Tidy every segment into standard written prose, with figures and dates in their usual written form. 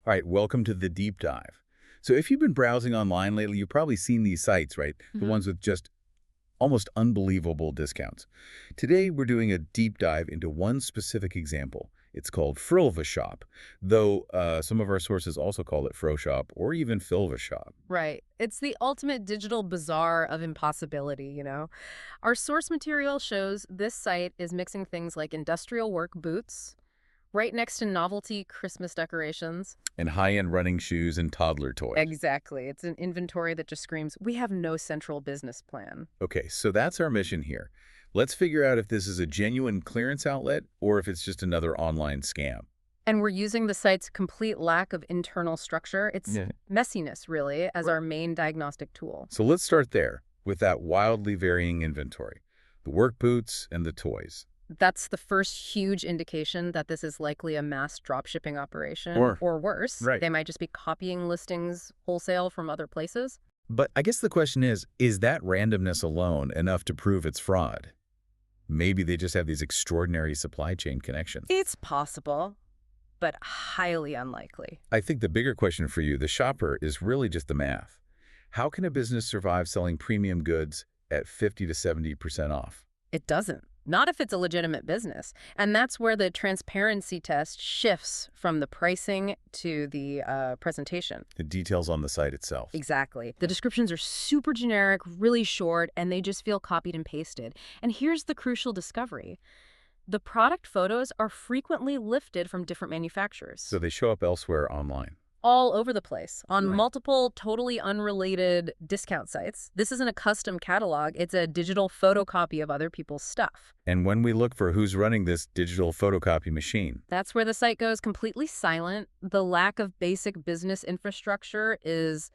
All right, welcome to the deep dive. So if you've been browsing online lately, you've probably seen these sites, right? The hmm ones with just almost unbelievable discounts. Today, we're doing a deep dive into one specific example. It's called Frilva Shop, though some of our sources also call it Fro Shop or even Filva Shop. Right. It's the ultimate digital bazaar of impossibility. Our source material shows this site is mixing things like industrial work boots right next to novelty Christmas decorations. And high-end running shoes and toddler toys. Exactly. It's an inventory that just screams, we have no central business plan. Okay, so that's our mission here. Let's figure out if this is a genuine clearance outlet or if it's just another online scam. And we're using the site's complete lack of internal structure, its Yeah. messiness, really, as Right. our main diagnostic tool. So let's start there with that wildly varying inventory, the work boots and the toys. That's the first huge indication that this is likely a mass dropshipping operation. Or worse, Right. they might just be copying listings wholesale from other places. But I guess the question is that randomness alone enough to prove it's fraud? Maybe they just have these extraordinary supply chain connections. It's possible, but highly unlikely. I think the bigger question for you, the shopper, is really just the math. How can a business survive selling premium goods at 50 to 70% off? It doesn't. Not if it's a legitimate business. And that's where the transparency test shifts from the pricing to the presentation. The details on the site itself. Exactly. The descriptions are super generic, really short, and they just feel copied and pasted. And here's the crucial discovery. The product photos are frequently lifted from different manufacturers. So they show up elsewhere online. All over the place, on Right. multiple, totally unrelated discount sites. This isn't a custom catalog. It's a digital photocopy of other people's stuff. And when we look for who's running this digital photocopy machine, That's where the site goes completely silent. The lack of basic business infrastructure is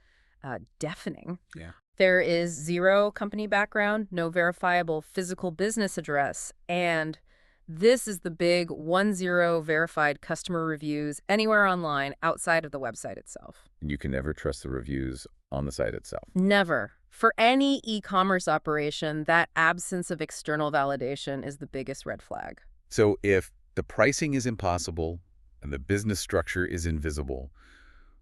deafening. Yeah. There is zero company background, no verifiable physical business address, and this is the big 1-0 verified customer reviews anywhere online outside of the website itself. you can never trust the reviews on the site itself. Never. For any e-commerce operation, that absence of external validation is the biggest red flag. So if the pricing is impossible and the business structure is invisible,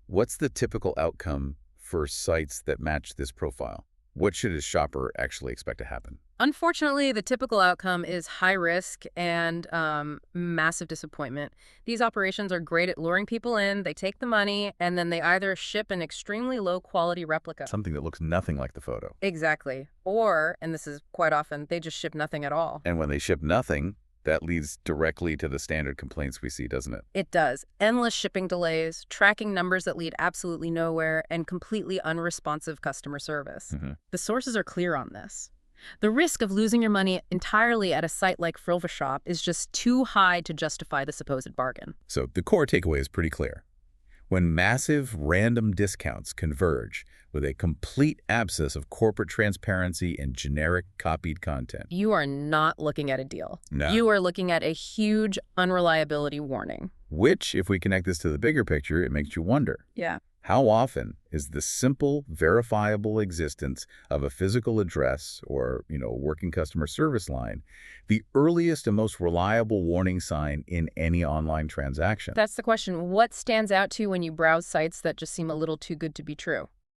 what's the typical outcome for sites that match this profile? What should a shopper actually expect to happen? Unfortunately, the typical outcome is high risk and massive disappointment. These operations are great at luring people in, they take the money, and then they either ship an extremely low-quality replica. Something that looks nothing like the photo. Exactly. Or, and this is quite often, they just ship nothing at all. And when they ship nothing, that leads directly to the standard complaints we see, doesn't it? It does. Endless shipping delays, tracking numbers that lead absolutely nowhere, and completely unresponsive customer service. The sources are clear on this. The risk of losing your money entirely at a site like Frilva Shop is just too high to justify the supposed bargain. So the core takeaway is pretty clear. When massive random discounts converge with a complete absence of corporate transparency and generic copied content. You are not looking at a deal. No. You are looking at a huge unreliability warning. Which, if we connect this to the bigger picture, it makes you wonder. Yeah. How often is the simple, verifiable existence of a physical address or, working customer service line the earliest and most reliable warning sign in any online transaction? That's the question. What stands out to you when you browse sites that just seem a little too good to be true?